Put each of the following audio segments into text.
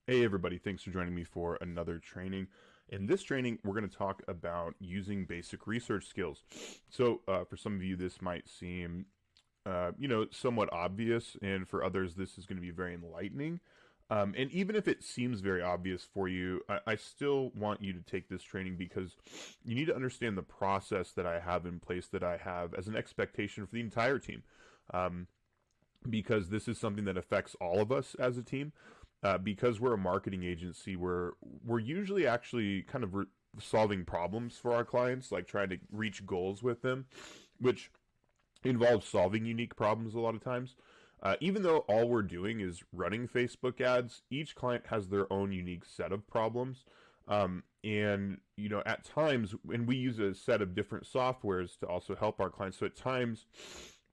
Hey everybody, thanks for joining me for another training. In this training, we're going to talk about using basic research skills. So for some of you, this might seem, somewhat obvious, and for others, this is going to be very enlightening. And even if it seems very obvious for you, I still want you to take this training because you need to understand the process that I have in place, that I have as an expectation for the entire team. Because this is something that affects all of us as a team. Because we're a marketing agency, we're usually actually kind of solving problems for our clients, like trying to reach goals with them, which involves solving unique problems a lot of times. Even though all we're doing is running Facebook ads, each client has their own unique set of problems. And at times, and we use a set of different softwares to also help our clients. So at times,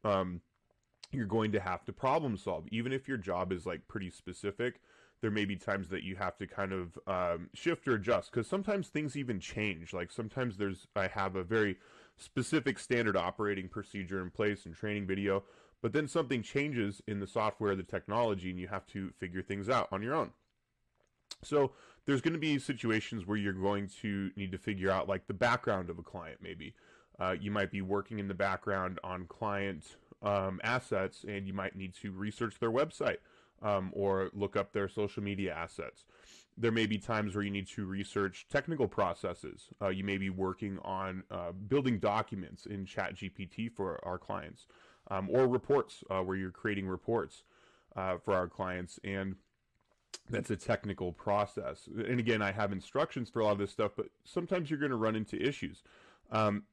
you're going to have to problem solve, even if your job is like pretty specific. There may be times that you have to kind of shift or adjust, because sometimes things even change. Like sometimes I have a very specific standard operating procedure in place and training video, but then something changes in the software, the technology, and you have to figure things out on your own. So there's going to be situations where you're going to need to figure out like the background of a client. Maybe you might be working in the background on client assets, and you might need to research their website or look up their social media assets. There may be times where you need to research technical processes. You may be working on building documents in ChatGPT for our clients, or reports where you're creating reports for our clients, and that's a technical process. And again, I have instructions for a lot of this stuff, but sometimes you're going to run into issues.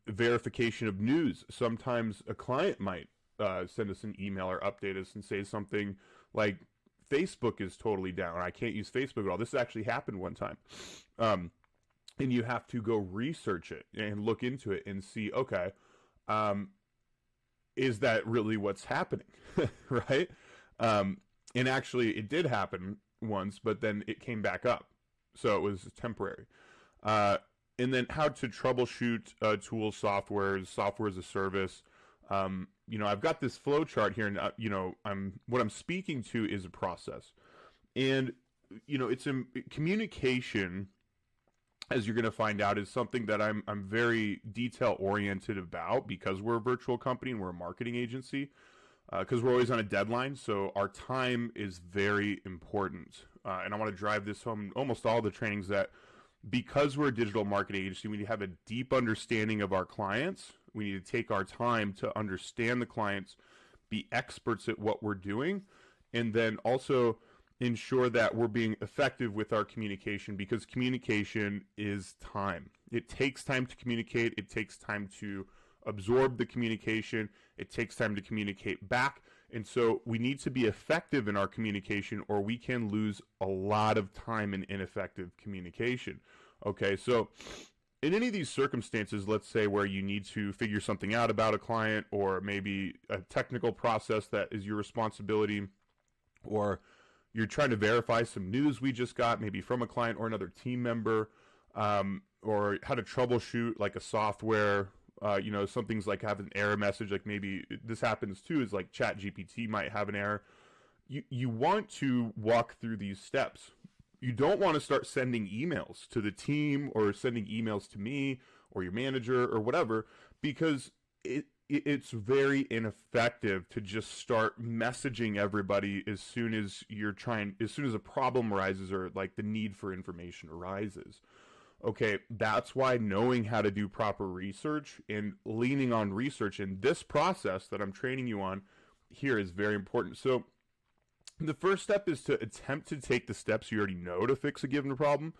Verification of news. Sometimes a client might send us an email or update us and say something like, Facebook is totally down, I can't use Facebook at all. This actually happened one time. And you have to go research it and look into it and see, okay, is that really what's happening? Right? And actually it did happen once, but then it came back up. So it was temporary. And then how to troubleshoot tools, software as a service. I've got this flow chart here, and what I'm speaking to is a process, and it's communication, as you're going to find out, is something that I'm very detail oriented about, because we're a virtual company and we're a marketing agency, because we're always on a deadline, so our time is very important, and I want to drive this home in almost all the trainings, that because we're a digital marketing agency, we need to have a deep understanding of our clients. We need to take our time to understand the clients, be experts at what we're doing, and then also ensure that we're being effective with our communication, because communication is time. It takes time to communicate. It takes time to absorb the communication. It takes time to communicate back. And so we need to be effective in our communication, or we can lose a lot of time in ineffective communication. Okay, so in any of these circumstances, let's say where you need to figure something out about a client, or maybe a technical process that is your responsibility, or you're trying to verify some news we just got, maybe from a client or another team member, or how to troubleshoot like a software, some things like have an error message, like maybe this happens too, is like ChatGPT might have an error. You want to walk through these steps. You don't want to start sending emails to the team, or sending emails to me or your manager or whatever, because it's very ineffective to just start messaging everybody as soon as a problem arises, or like the need for information arises. Okay, that's why knowing how to do proper research and leaning on research in this process that I'm training you on here is very important. So the first step is to attempt to take the steps you already know to fix a given problem.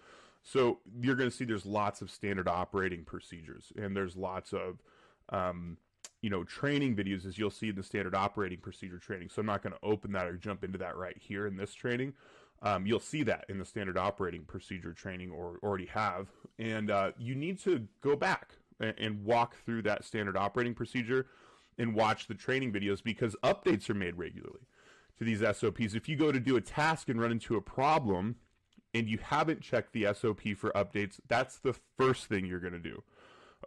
So you're going to see there's lots of standard operating procedures, and there's lots of training videos, as you'll see in the standard operating procedure training. So I'm not going to open that or jump into that right here in this training. You'll see that in the standard operating procedure training, or already have. And you need to go back and walk through that standard operating procedure and watch the training videos, because updates are made regularly to these SOPs. If you go to do a task and run into a problem and you haven't checked the SOP for updates, that's the first thing you're going to do.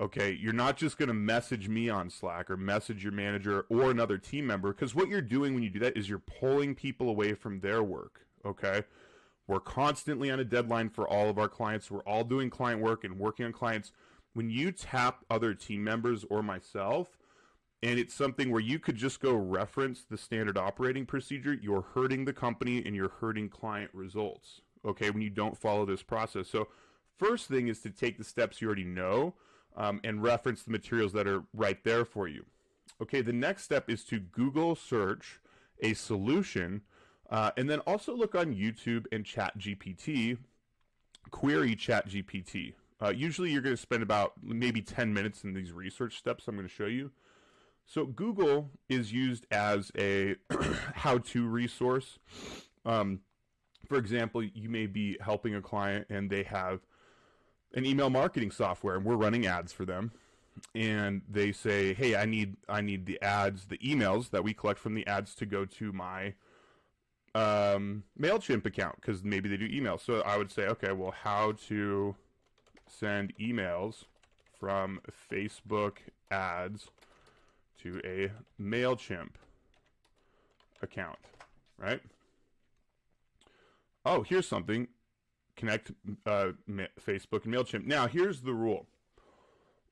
Okay, you're not just going to message me on Slack or message your manager or another team member, because what you're doing when you do that is you're pulling people away from their work. Okay, We're constantly on a deadline for all of our clients. We're all doing client work and working on clients. When you tap other team members or myself, and it's something where you could just go reference the standard operating procedure, you're hurting the company and you're hurting client results, okay, when you don't follow this process. So first thing is to take the steps you already know and reference the materials that are right there for you. Okay, the next step is to Google search a solution and then also look on YouTube and ChatGPT, query ChatGPT. Usually you're going to spend about maybe 10 minutes in these research steps I'm going to show you. So Google is used as a how-to resource. For example, you may be helping a client and they have an email marketing software and we're running ads for them. And they say, hey, I need the ads, the emails that we collect from the ads to go to my MailChimp account because maybe they do emails. So I would say, okay, well, how to send emails from Facebook ads to a MailChimp account, right? Oh, here's something. Connect Facebook and MailChimp. Now, here's the rule.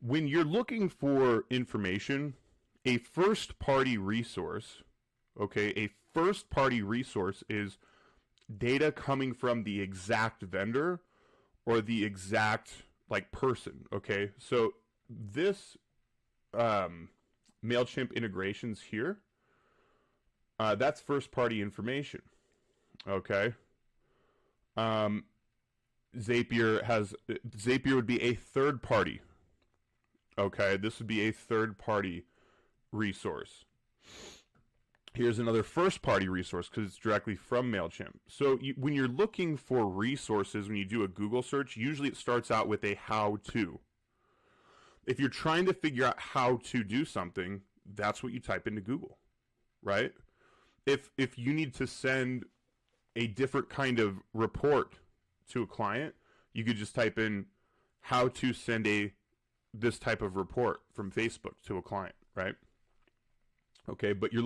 When you're looking for information, a first-party resource, okay, a first-party resource is data coming from the exact vendor or the exact, like, person, okay? So this MailChimp integrations here, that's first-party information, okay? Zapier would be a third-party. Okay, this would be a third-party resource. Here's another first-party resource because it's directly from MailChimp. So when you're looking for resources, when you do a Google search, usually it starts out with a how-to. If you're trying to figure out how to do something, that's what you type into Google, right? If you need to send a different kind of report to a client, you could just type in how to send this type of report from Facebook to a client, right? Okay, but you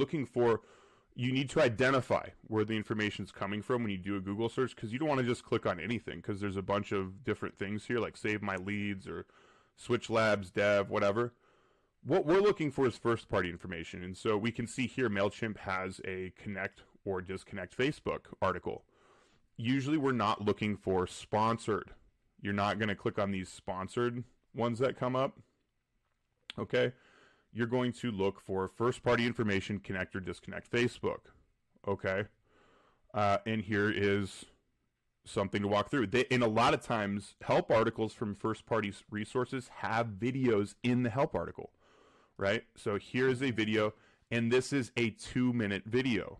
need to identify where the information is coming from when you do a Google search because you don't want to just click on anything because there's a bunch of different things here like Save My Leads or Switch Labs, Dev, whatever. What we're looking for is first-party information, and so we can see here MailChimp has a connect or disconnect Facebook article. Usually we're not looking for sponsored. You're not going to click on these sponsored ones that come up, okay? You're going to look for first-party information, connect or disconnect Facebook, okay? And here is something to walk through. And a lot of times, help articles from first-party resources have videos in the help article, right? So here's a video, and this is a 2-minute video.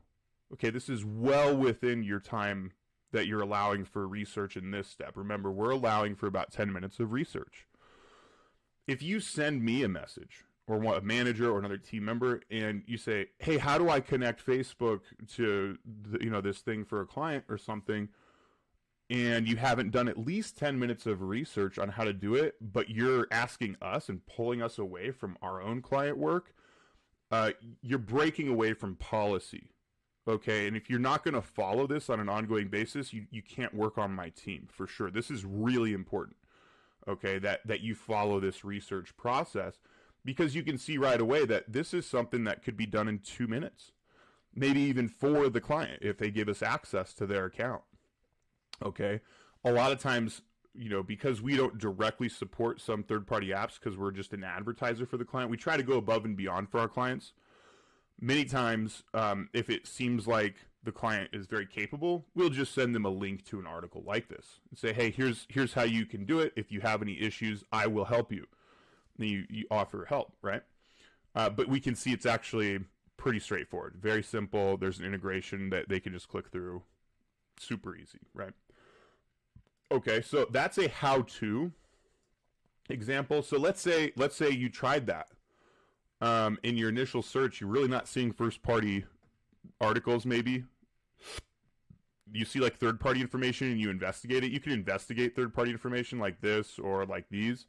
Okay, this is well within your time that you're allowing for research in this step. Remember, we're allowing for about 10 minutes of research. If you send me a message or a manager or another team member and you say, hey, how do I connect Facebook to this thing for a client or something, and you haven't done at least 10 minutes of research on how to do it, but you're asking us and pulling us away from our own client work, you're breaking away from policy. Okay, and if you're not going to follow this on an ongoing basis, you can't work on my team for sure. This is really important, okay, that you follow this research process because you can see right away that this is something that could be done in 2 minutes, maybe even for the client if they give us access to their account, okay? A lot of times, because we don't directly support some third-party apps because we're just an advertiser for the client, we try to go above and beyond for our clients. Many times, if it seems like the client is very capable, we'll just send them a link to an article like this and say, hey, here's how you can do it. If you have any issues, I will help you. And you offer help, right? But we can see it's actually pretty straightforward, very simple. There's an integration that they can just click through. Super easy, right? Okay, so that's a how-to example. So let's say you tried that. In your initial search, you're really not seeing first-party articles, maybe. You see, like, third-party information, and you investigate it. You can investigate third-party information like this or like these.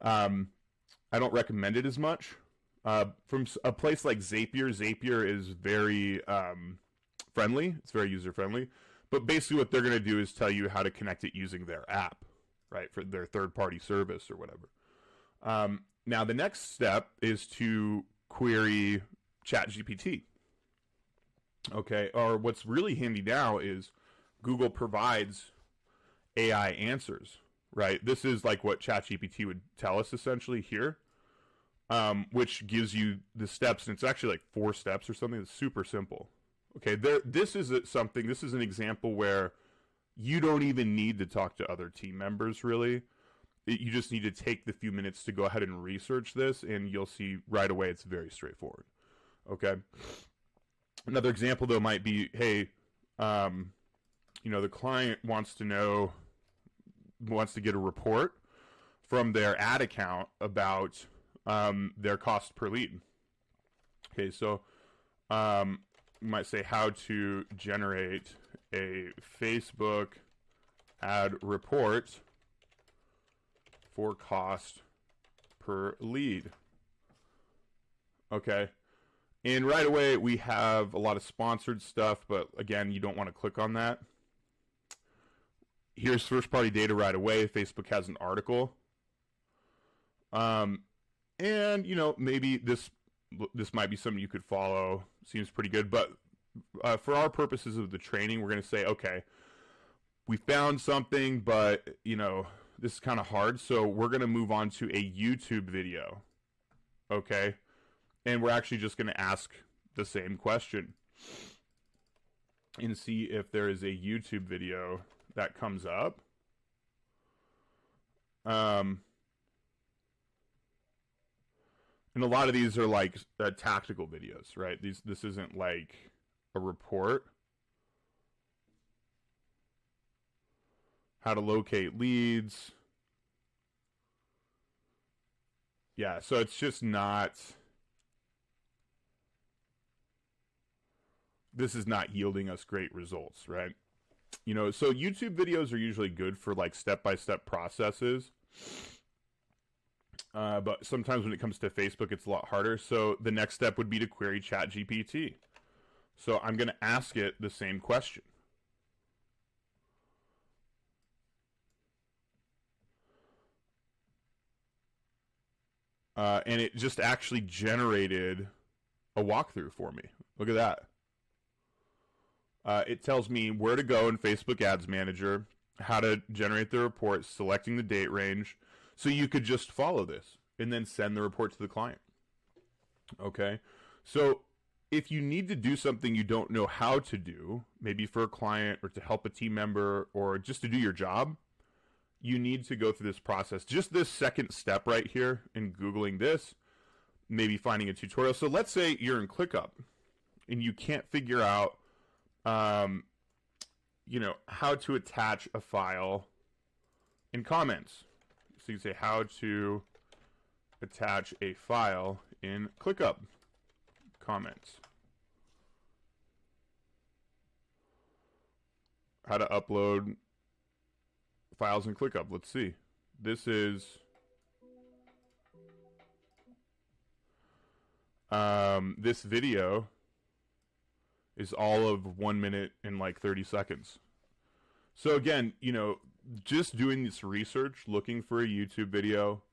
I don't recommend it as much. From a place like Zapier is very friendly. It's very user-friendly. But basically what they're going to do is tell you how to connect it using their app, right, for their third-party service or whatever. Now, the next step is to query ChatGPT. Okay, or what's really handy now is Google provides AI answers, right? This is like what ChatGPT would tell us essentially here, which gives you the steps, and it's actually like 4 steps or something. That's super simple. Okay, this is an example where you don't even need to talk to other team members, really. You just need to take the few minutes to go ahead and research this, and you'll see right away it's very straightforward. Okay. Another example, though, might be, hey, the client wants to get a report from their ad account about their cost per lead. Okay, so you might say how to generate a Facebook ad report for cost per lead. Okay. And right away, we have a lot of sponsored stuff, but again, you don't want to click on that. Here's first-party data right away. Facebook has an article. And, maybe this might be something you could follow. Seems pretty good. But for our purposes of the training, we're going to say, okay, we found something, but, this is kind of hard. So we're going to move on to a YouTube video. Okay. And we're actually just going to ask the same question and see if there is a YouTube video that comes up. And a lot of these are like tactical videos, right? This isn't like a report. How to locate leads. Yeah, so it's just not... This is not yielding us great results, right? So YouTube videos are usually good for like step-by-step processes. But sometimes when it comes to Facebook, it's a lot harder. So the next step would be to query ChatGPT. So I'm going to ask it the same question. And it just actually generated a walkthrough for me. Look at that. It tells me where to go in Facebook Ads Manager, how to generate the report, selecting the date range. So you could just follow this and then send the report to the client. Okay. So if you need to do something you don't know how to do, maybe for a client or to help a team member or just to do your job, you need to go through this process. Just this second step right here in Googling this, maybe finding a tutorial. So let's say you're in ClickUp and you can't figure out how to attach a file in comments. So you say how to attach a file in ClickUp comments. How to upload files in ClickUp. Let's see. This is this video is all of 1 minute and like 30 seconds. So again, just doing this research, looking for a YouTube video,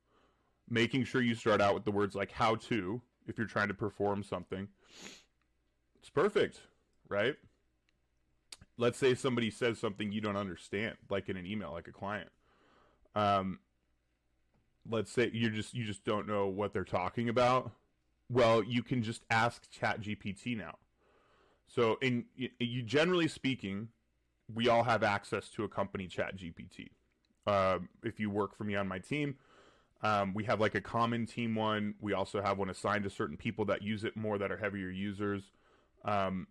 making sure you start out with the words like how to, if you're trying to perform something. It's perfect, right? Let's say somebody says something you don't understand, like in an email, like a client. Let's say you just don't know what they're talking about. Well, you can just ask ChatGPT now. So, generally speaking, we all have access to a company ChatGPT. If you work for me on my team, we have like a common team one. We also have one assigned to certain people that use it more, that are heavier users. You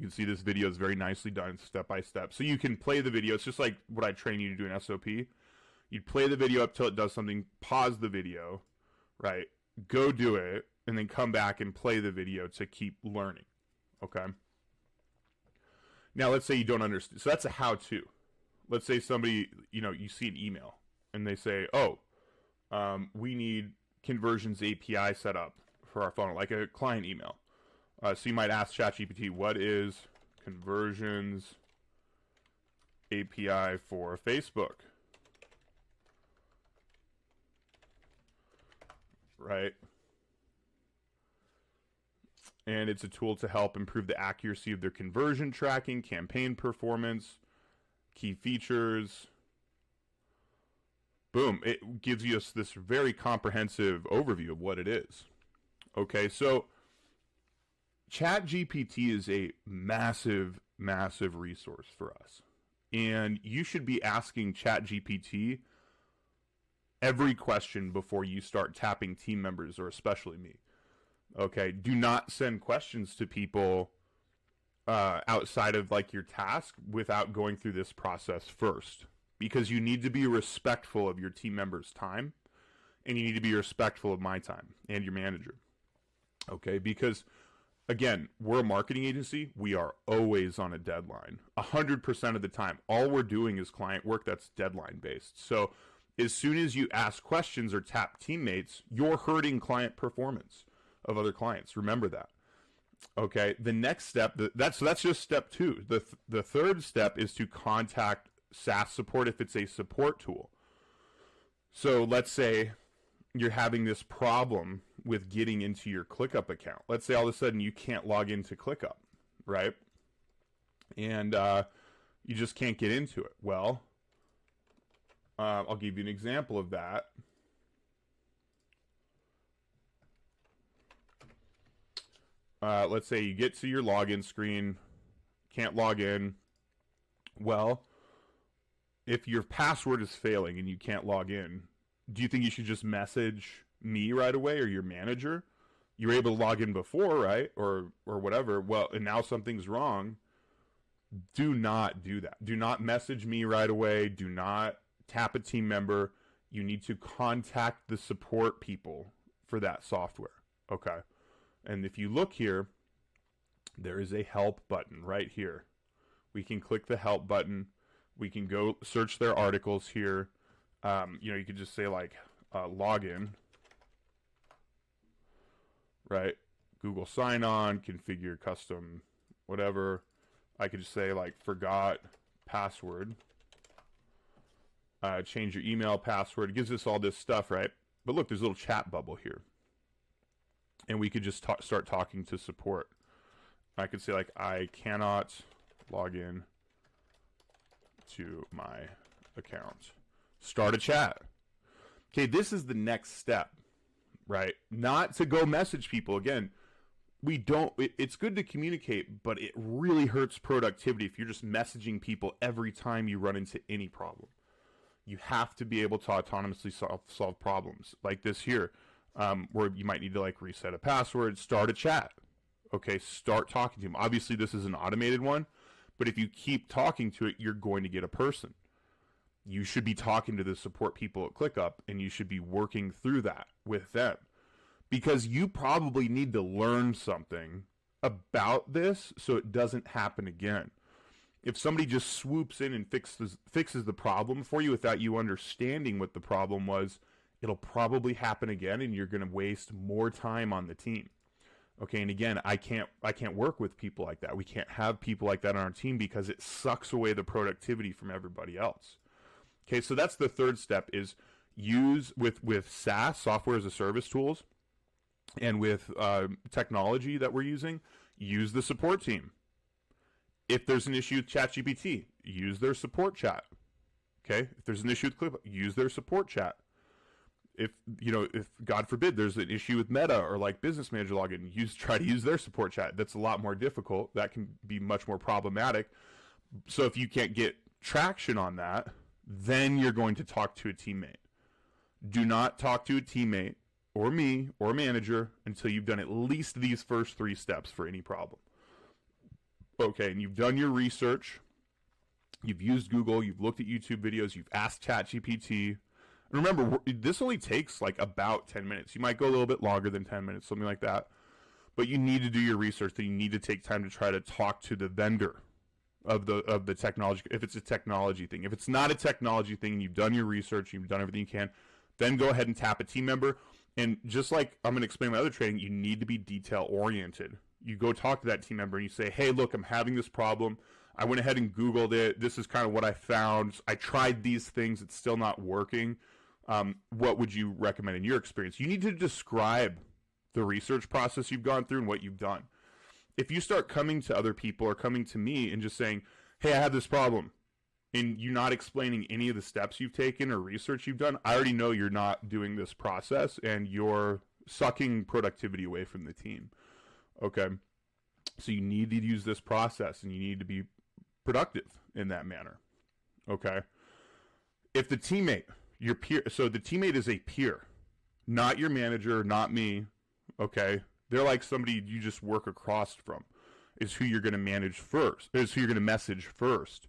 can see this video is very nicely done step by step. So you can play the video. It's just like what I train you to do in SOP. You'd play the video up till it does something, pause the video, right? Go do it, and then come back and play the video to keep learning. Okay. Now, let's say you don't understand. So that's a how-to. Let's say somebody, you see an email, and they say, we need conversions API set up for our funnel, like a client email. So you might ask ChatGPT, what is conversions API for Facebook. Right? And it's a tool to help improve the accuracy of their conversion tracking, campaign performance, key features. Boom. It gives you this very comprehensive overview of what it is. Okay, so ChatGPT is a massive, massive resource for us. And you should be asking ChatGPT every question before you start tapping team members, or especially me. Okay, do not send questions to people outside of like your task without going through this process first, because you need to be respectful of your team members' time, and you need to be respectful of my time and your manager. Okay, because again, we're a marketing agency. We are always on a deadline. 100% of the time, all we're doing is client work that's deadline based. So as soon as you ask questions or tap teammates, you're hurting client performance of other clients. Remember that. Okay, the next step, that's just step 2. The third step is to contact SaaS support if it's a support tool. So let's say you're having this problem with getting into your ClickUp account. Let's say all of a sudden you can't log into ClickUp, right? And you just can't get into it. Well, I'll give you an example of that. Let's say you get to your login screen, can't log in. Well, if your password is failing and you can't log in, do you think you should just message me right away or your manager? You were able to log in before, right? Or whatever. Well, and now something's wrong. Do not do that. Do not message me right away. Do not tap a team member. You need to contact the support people for that software. Okay. And if you look here, there is a help button right here. We can click the help button. We can go search their articles here. You could just say like login, right? Google sign on, configure custom, whatever. I could just say like forgot password. Change your email password. It gives us all this stuff, right? But look, there's a little chat bubble here. And we could just start talking to support. I could say like, I cannot log in to my account. Start a chat. Okay, this is the next step, right? Not to go message people. Again, it's good to communicate, but it really hurts productivity if you're just messaging people every time you run into any problem. You have to be able to autonomously solve problems like this here. Where you might need to like reset a password, start a chat. Okay, start talking to them. Obviously, this is an automated one, but if you keep talking to it, you're going to get a person. You should be talking to the support people at ClickUp, and you should be working through that with them, because you probably need to learn something about this so it doesn't happen again. If somebody just swoops in and fixes the problem for you without you understanding what the problem was, it'll probably happen again, and you're going to waste more time on the team. Okay, and again, I can't work with people like that. We can't have people like that on our team because it sucks away the productivity from everybody else. Okay, so that's the third step, is use with SaaS, software as a service tools, and with technology that we're using, use the support team. If there's an issue with ChatGPT, use their support chat. Okay, if there's an issue with ClickUp, use their support chat. If God forbid there's an issue with Meta or like Business Manager login, try to use their support chat. That's a lot more difficult. That can be much more problematic. So if you can't get traction on that, then you're going to talk to a teammate. Do not talk to a teammate or me or a manager until you've done at least these first 3 steps for any problem. Okay, and you've done your research. You've used Google. You've looked at YouTube videos. You've asked ChatGPT. Remember, this only takes like about 10 minutes. You might go a little bit longer than 10 minutes, something like that. But you need to do your research. Then you need to take time to try to talk to the vendor of the technology, if it's a technology thing. If it's not a technology thing and you've done your research, you've done everything you can, then go ahead and tap a team member. And just like I'm going to explain my other training, you need to be detail-oriented. You go talk to that team member and you say, hey, look, I'm having this problem. I went ahead and Googled it. This is kind of what I found. I tried these things. It's still not working. What would you recommend in your experience? You need to describe the research process you've gone through and what you've done. If you start coming to other people or coming to me and just saying, hey, I have this problem, and you're not explaining any of the steps you've taken or research you've done, I already know you're not doing this process and you're sucking productivity away from the team. Okay? So you need to use this process and you need to be productive in that manner. Okay? If the teammate, your peer, so the teammate is a peer, not your manager, not me. Okay? They're like somebody you just work across from, is who you're going to manage first, is who you're going to message first.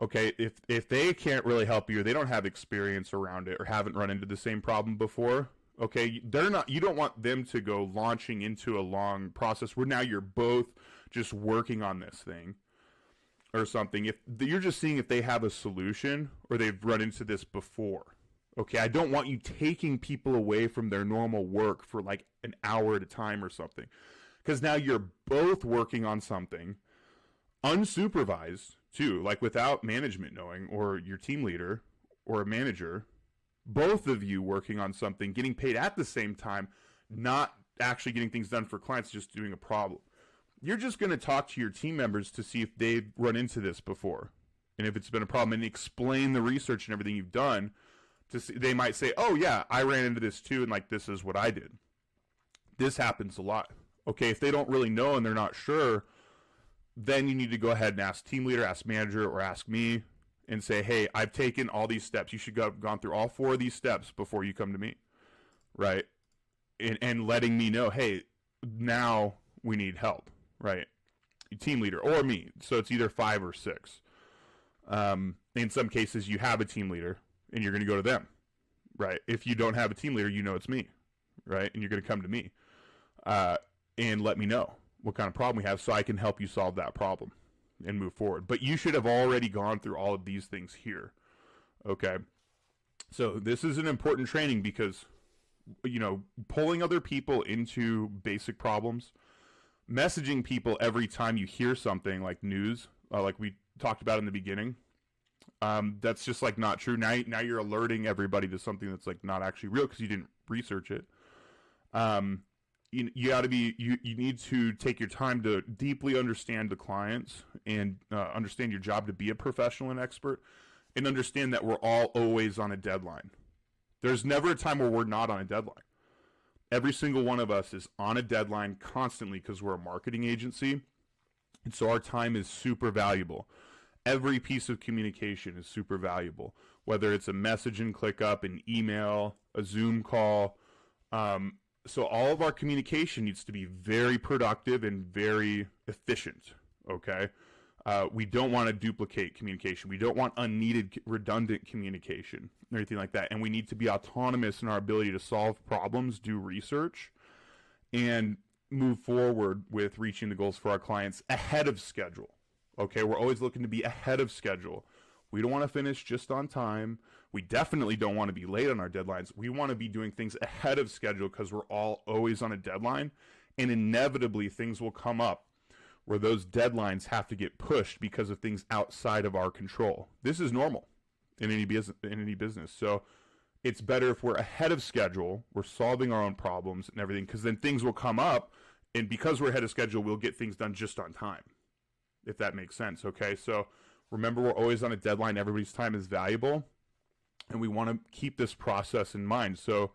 Okay, if they can't really help you, or they don't have experience around it, or haven't run into the same problem before, okay, they're not. You don't want them to go launching into a long process where now you're both just working on this thing or something. If you're just seeing if they have a solution or they've run into this before. Okay, I don't want you taking people away from their normal work for like an hour at a time or something, because now you're both working on something unsupervised too, like without management knowing, or your team leader or a manager, both of you working on something, getting paid at the same time, not actually getting things done for clients, just doing a problem. You're just going to talk to your team members to see if they've run into this before and if it's been a problem, and explain the research and everything you've done. To see, they might say, oh yeah, I ran into this too, and like this is what I did. This happens a lot. Okay, if they don't really know and they're not sure, then you need to go ahead and ask team leader, ask manager, or ask me and say, hey, I've taken all these steps. You should have gone through all 4 of these steps before you come to me, right? And letting me know, hey, now we need help, right? Team leader or me. So it's either 5 or 6. In some cases, you have a team leader and you're going to go to them, right? If you don't have a team leader, you know it's me, right? And you're going to come to me and let me know what kind of problem we have so I can help you solve that problem and move forward. But you should have already gone through all of these things here, okay? So this is an important training because, you know, pulling other people into basic problems, messaging people every time you hear something like news, like we talked about in the beginning, that's just like not true. Now you're alerting everybody to something that's like not actually real because you didn't research it. You got to be, you need to take your time to deeply understand the clients and understand your job to be a professional and expert, and understand that we're all always on a deadline. There's never a time where we're not on a deadline. Every single one of us is on a deadline constantly because we're a marketing agency, and so our time is super valuable. Every piece of communication is super valuable, whether it's a message and click up, an email, a Zoom call. So all of our communication needs to be very productive and very efficient, okay? We don't want to duplicate communication. We don't want unneeded, redundant communication or anything like that. And we need to be autonomous in our ability to solve problems, do research, and move forward with reaching the goals for our clients ahead of schedule. Okay, we're always looking to be ahead of schedule. We don't want to finish just on time. We definitely don't want to be late on our deadlines. We want to be doing things ahead of schedule because we're all always on a deadline. And inevitably, things will come up where those deadlines have to get pushed because of things outside of our control. This is normal in any business. So it's better if we're ahead of schedule, we're solving our own problems and everything, because then things will come up, and because we're ahead of schedule, we'll get things done just on time, if that makes sense, okay? So remember, we're always on a deadline. Everybody's time is valuable, and we want to keep this process in mind. So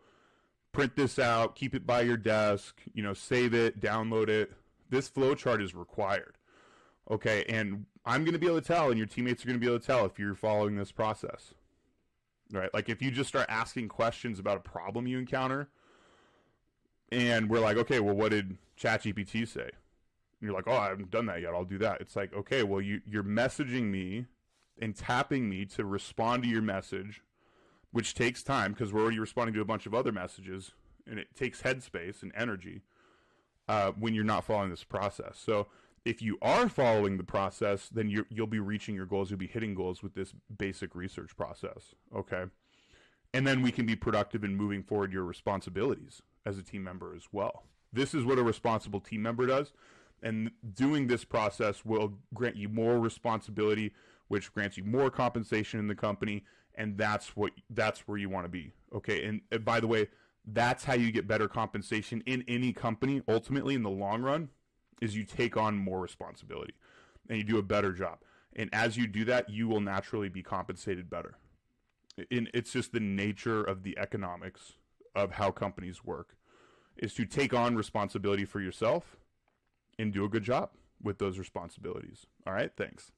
print this out, keep it by your desk, save it, download it. This flow chart is required, okay? And I'm going to be able to tell, and your teammates are going to be able to tell if you're following this process, right? Like if you just start asking questions about a problem you encounter, and we're like, okay, well, what did ChatGPT say? And you're like, oh, I haven't done that yet. I'll do that. It's like, okay, well, you're messaging me and tapping me to respond to your message, which takes time because we're already responding to a bunch of other messages, and it takes headspace and energy when you're not following this process. So if you are following the process, then you'll be reaching your goals. You'll be hitting goals with this basic research process, okay? And then we can be productive in moving forward your responsibilities as a team member as well. This is what a responsible team member does. And doing this process will grant you more responsibility, which grants you more compensation in the company, and that's where you want to be. Okay, and by the way, that's how you get better compensation in any company. Ultimately, in the long run, is you take on more responsibility and you do a better job. And as you do that, you will naturally be compensated better. It's just the nature of the economics of how companies work, is to take on responsibility for yourself and do a good job with those responsibilities. All right, thanks.